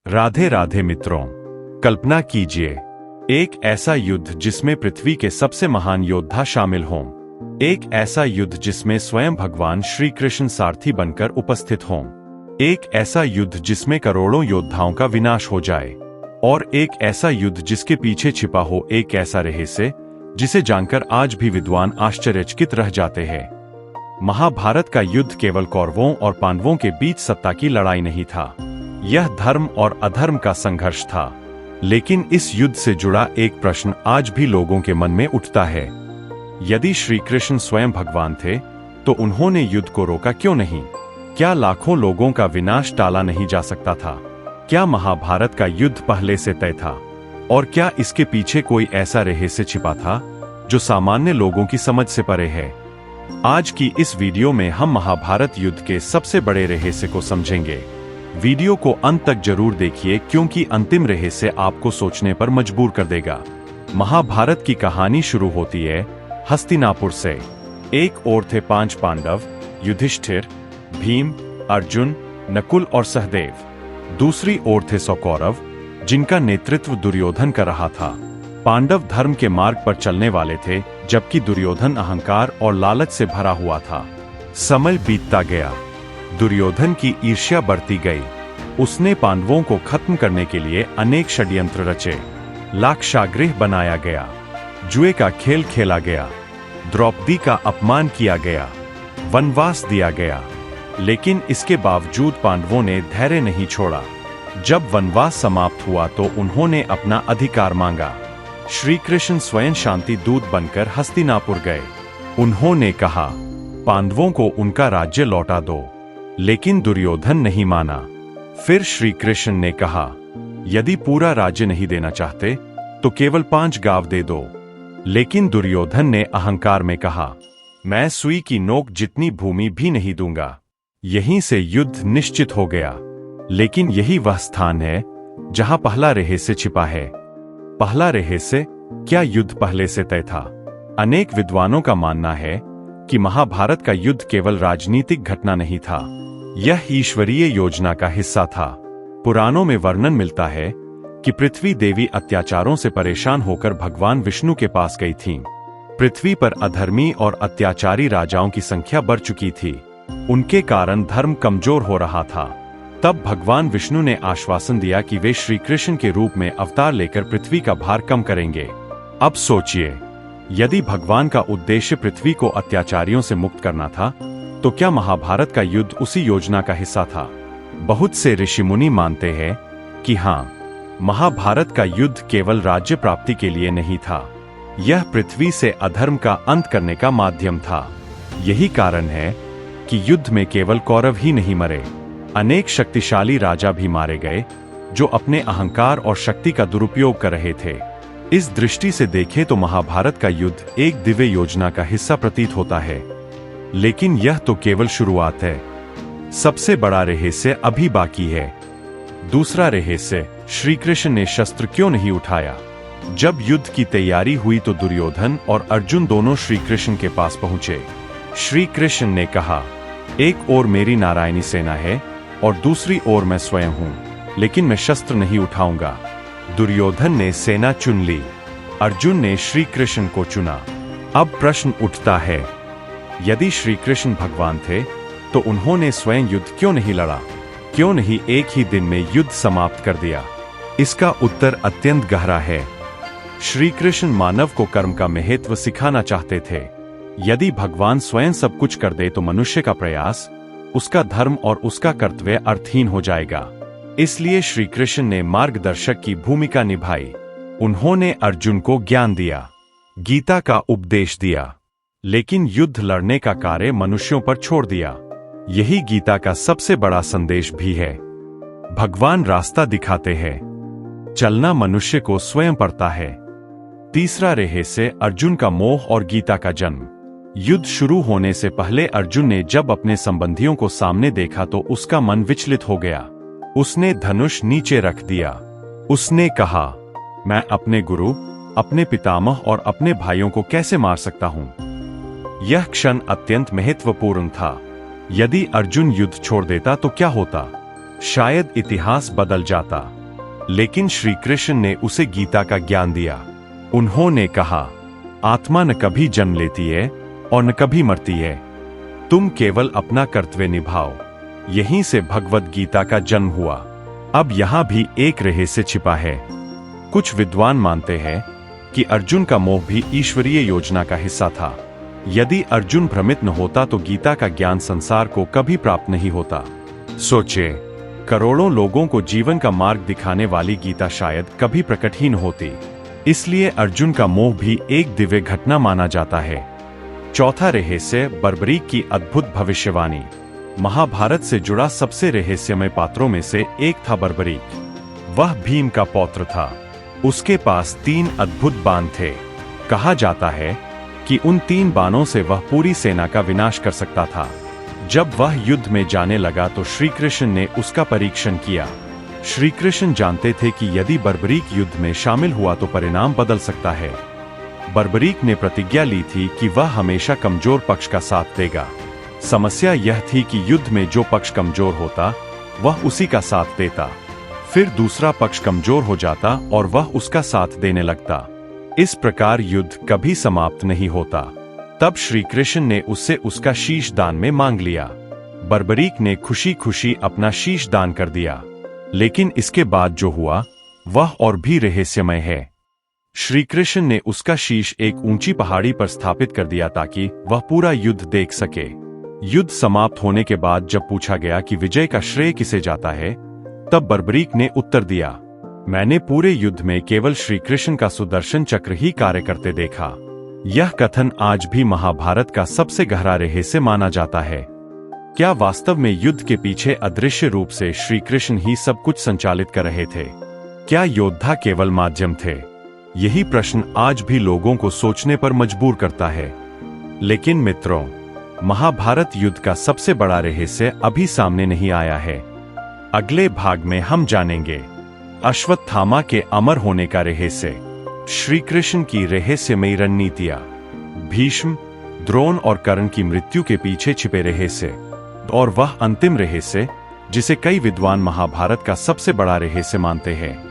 राधे राधे मित्रों, कल्पना कीजिए एक ऐसा युद्ध जिसमें पृथ्वी के सबसे महान योद्धा शामिल हों। एक ऐसा युद्ध जिसमें स्वयं भगवान श्री कृष्ण सारथी बनकर उपस्थित हों। एक ऐसा युद्ध जिसमें करोड़ों योद्धाओं का विनाश हो जाए। और एक ऐसा युद्ध जिसके पीछे छिपा हो एक ऐसा रहस्य जिसे जानकर आज भी विद्वान आश्चर्यचकित रह जाते हैं। महाभारत का युद्ध केवल कौरवों और पांडवों के बीच सत्ता की लड़ाई नहीं था, यह धर्म और अधर्म का संघर्ष था। लेकिन इस युद्ध से जुड़ा एक प्रश्न आज भी लोगों के मन में उठता है। यदि श्री कृष्ण स्वयं भगवान थे तो उन्होंने युद्ध को रोका क्यों नहीं? क्या लाखों लोगों का विनाश टाला नहीं जा सकता था? क्या महाभारत का युद्ध पहले से तय था? और क्या इसके पीछे कोई ऐसा रहस्य छिपा था जो सामान्य लोगों की समझ से परे है? आज की इस वीडियो में हम महाभारत युद्ध के सबसे बड़े रहस्य को समझेंगे। वीडियो को अंत तक जरूर देखिए क्योंकि अंतिम रहस्य आपको सोचने पर मजबूर कर देगा। महाभारत की कहानी शुरू होती है हस्तिनापुर से। एक ओर थे 5 पांडव, युधिष्ठिर, भीम, अर्जुन, नकुल और सहदेव। दूसरी ओर थे 100 कौरव, जिनका नेतृत्व दुर्योधन कर रहा था। पांडव धर्म के मार्ग पर चलने वाले थे, जबकि दुर्योधन अहंकार और लालच से भरा हुआ था। समय बीतता गया, दुर्योधन की ईर्ष्या बढ़ती गई। उसने पांडवों को खत्म करने के लिए अनेक षड्यंत्र रचे। लाक्षागृह बनाया गया, जुए का खेल खेला गया, द्रौपदी का अपमान किया गया, वनवास दिया गया। लेकिन इसके बावजूद पांडवों ने धैर्य नहीं छोड़ा। जब वनवास समाप्त हुआ तो उन्होंने अपना अधिकार मांगा। श्री कृष्ण स्वयं शांति दूत बनकर हस्तिनापुर गए। उन्होंने कहा, पांडवों को उनका राज्य लौटा दो। लेकिन दुर्योधन नहीं माना। फिर श्री कृष्ण ने कहा, यदि पूरा राज्य नहीं देना चाहते तो केवल 5 गांव दे दो। लेकिन दुर्योधन ने अहंकार में कहा, मैं सुई की नोक जितनी भूमि भी नहीं दूंगा। यहीं से युद्ध निश्चित हो गया। लेकिन यही वह स्थान है जहां पहला रहस्य छिपा है। पहला रहस्य, क्या युद्ध पहले से तय था? अनेक विद्वानों का मानना है कि महाभारत का युद्ध केवल राजनीतिक घटना नहीं था, यह ईश्वरीय योजना का हिस्सा था। पुराणों में वर्णन मिलता है कि पृथ्वी देवी अत्याचारों से परेशान होकर भगवान विष्णु के पास गई थीं। पृथ्वी पर अधर्मी और अत्याचारी राजाओं की संख्या बढ़ चुकी थी। उनके कारण धर्म कमजोर हो रहा था। तब भगवान विष्णु ने आश्वासन दिया कि वे श्री कृष्ण के रूप में अवतार लेकर पृथ्वी का भार कम करेंगे। अब सोचिए, यदि भगवान का उद्देश्य पृथ्वी को अत्याचारियों से मुक्त करना था तो क्या महाभारत का युद्ध उसी योजना का हिस्सा था? बहुत से ऋषि मुनि मानते हैं कि हाँ, महाभारत का युद्ध केवल राज्य प्राप्ति के लिए नहीं था, यह पृथ्वी से अधर्म का अंत करने का माध्यम था। यही कारण है कि युद्ध में केवल कौरव ही नहीं मरे, अनेक शक्तिशाली राजा भी मारे गए जो अपने अहंकार और शक्ति का दुरुपयोग कर रहे थे। इस दृष्टि से देखें तो महाभारत का युद्ध एक दिव्य योजना का हिस्सा प्रतीत होता है। लेकिन यह तो केवल शुरुआत है। सबसे बड़ा रहस्य अभी बाकी है। दूसरा रहस्य, श्री कृष्ण ने शस्त्र क्यों नहीं उठाया? जब युद्ध की तैयारी हुई तो दुर्योधन और अर्जुन दोनों श्री कृष्ण के पास पहुंचे। श्री कृष्ण ने कहा, एक ओर मेरी नारायणी सेना है और दूसरी ओर मैं स्वयं हूं, लेकिन मैं शस्त्र नहीं उठाऊंगा। दुर्योधन ने सेना चुन ली, अर्जुन ने श्री कृष्ण को चुना। अब प्रश्न उठता है, यदि श्री कृष्ण भगवान थे तो उन्होंने स्वयं युद्ध क्यों नहीं लड़ा? क्यों नहीं एक ही दिन में युद्ध समाप्त कर दिया? इसका उत्तर अत्यंत गहरा है। श्री कृष्ण मानव को कर्म का महत्व सिखाना चाहते थे। यदि भगवान स्वयं सब कुछ कर दे तो मनुष्य का प्रयास, उसका धर्म और उसका कर्तव्य अर्थहीन हो जाएगा। इसलिए श्री कृष्ण ने मार्गदर्शक की भूमिका निभाई। उन्होंने अर्जुन को ज्ञान दिया, गीता का उपदेश दिया, लेकिन युद्ध लड़ने का कार्य मनुष्यों पर छोड़ दिया। यही गीता का सबसे बड़ा संदेश भी है। भगवान रास्ता दिखाते हैं, चलना मनुष्य को स्वयं पड़ता है। तीसरा रहस्य, अर्जुन का मोह और गीता का जन्म। युद्ध शुरू होने से पहले अर्जुन ने जब अपने संबंधियों को सामने देखा तो उसका मन विचलित हो गया। उसने धनुष नीचे रख दिया। उसने कहा, मैं अपने गुरु, अपने पितामह और अपने भाइयों को कैसे मार सकता हूं? यह क्षण अत्यंत महत्वपूर्ण था। यदि अर्जुन युद्ध छोड़ देता तो क्या होता? शायद इतिहास बदल जाता। लेकिन श्री कृष्ण ने उसे गीता का ज्ञान दिया। उन्होंने कहा, आत्मा न कभी जन्म लेती है और न कभी मरती है। तुम केवल अपना कर्तव्य निभाओ। यहीं से भगवद गीता का जन्म हुआ। अब यहां भी एक रहस्य छिपा है। कुछ विद्वान मानते हैं कि अर्जुन का मोह भी ईश्वरीय योजना का हिस्सा था। यदि अर्जुन भ्रमित न होता तो गीता का ज्ञान संसार को कभी प्राप्त नहीं होता। सोचे, करोड़ों लोगों को जीवन का मार्ग दिखाने वाली गीता शायद कभी प्रकट ही न होती। इसलिए अर्जुन का मोह भी एक दिव्य घटना माना जाता है। चौथा रहस्य, बर्बरीक की अद्भुत भविष्यवाणी। महाभारत से जुड़ा सबसे रहस्यमय पात्रों में से एक था बर्बरीक। वह भीम का पौत्र था। उसके पास 3 अद्भुत बाण थे। कहा जाता है कि उन 3 बाणों से वह पूरी सेना का विनाश कर सकता था। जब वह युद्ध में जाने लगा तो श्री कृष्ण ने उसका परीक्षण किया। श्री कृष्ण जानते थे कि यदि बर्बरीक युद्ध में शामिल हुआ तो परिणाम बदल सकता है। बर्बरीक ने प्रतिज्ञा ली थी कि वह हमेशा कमजोर पक्ष का साथ देगा। समस्या यह थी कि युद्ध में जो पक्ष कमजोर होता वह उसी का साथ देता। फिर दूसरा पक्ष कमजोर हो जाता और वह उसका साथ देने लगता। इस प्रकार युद्ध कभी समाप्त नहीं होता। तब श्री कृष्ण ने उससे उसका शीश दान में मांग लिया। बर्बरीक ने खुशी खुशी अपना शीश दान कर दिया। लेकिन इसके बाद जो हुआ वह और भी रहस्यमय है। श्री कृष्ण ने उसका शीश एक ऊंची पहाड़ी पर स्थापित कर दिया ताकि वह पूरा युद्ध देख सके। युद्ध समाप्त होने के बाद जब पूछा गया कि विजय का श्रेय किसे जाता है, तब बर्बरीक ने उत्तर दिया, मैंने पूरे युद्ध में केवल श्री कृष्ण का सुदर्शन चक्र ही कार्य करते देखा। यह कथन आज भी महाभारत का सबसे गहरा रहस्य माना जाता है। क्या वास्तव में युद्ध के पीछे अदृश्य रूप से श्री कृष्ण ही सब कुछ संचालित कर रहे थे? क्या योद्धा केवल माध्यम थे? यही प्रश्न आज भी लोगों को सोचने पर मजबूर करता है। लेकिन मित्रों, महाभारत युद्ध का सबसे बड़ा रहस्य अभी सामने नहीं आया है। अगले भाग में हम जानेंगे अश्वत्थामा के अमर होने का रहस्य, श्री कृष्ण की रहस्यमयी रणनीतियां, भीष्म, द्रोण और कर्ण की मृत्यु के पीछे छिपे रहस्य, और वह अंतिम रहस्य जिसे कई विद्वान महाभारत का सबसे बड़ा रहस्य मानते हैं।